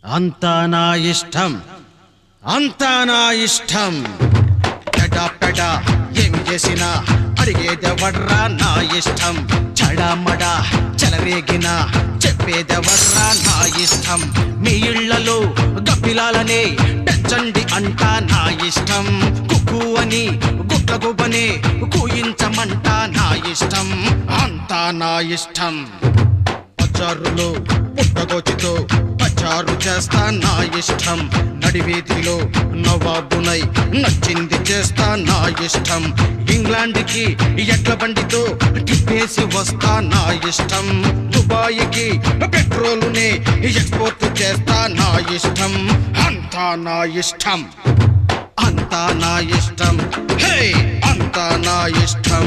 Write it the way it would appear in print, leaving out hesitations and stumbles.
అంతా నా ఇష్టం, అంతా నా ఇష్టం. పెడా పెడా ఏమి చేసినా అడిగేదెవర్రా నా ఇష్టం. చడామడా చెలరేగిన చెప్పేదెవర్రా నా ఇష్టం. మీ ఇళ్లలో గబ్బిలాలనే పెంచండి అంటా నా ఇష్టం. కుక్కు అని గుట్ల గుబనే కూయించమంట నా ఇష్టం. అంతా నా ఇష్టం. పచారులో పుట్టగోచితో పచారు చేస్తా నా ఇష్టం. నడివీధిలో నవాబునై నచ్చింది చేస్తా నా ఇష్టం. ఇంగ్లాండ్కి ఎడ్ల బండితో టిప్పేసి వస్తా నా ఇష్టం. దుబాయ్కి పెట్రోలునే ఎక్స్పోర్ట్ చేస్తా నా ఇష్టం. అంతా నా ఇష్టం, అంతా నా ఇష్టం, హే అంతా నా ఇష్టం.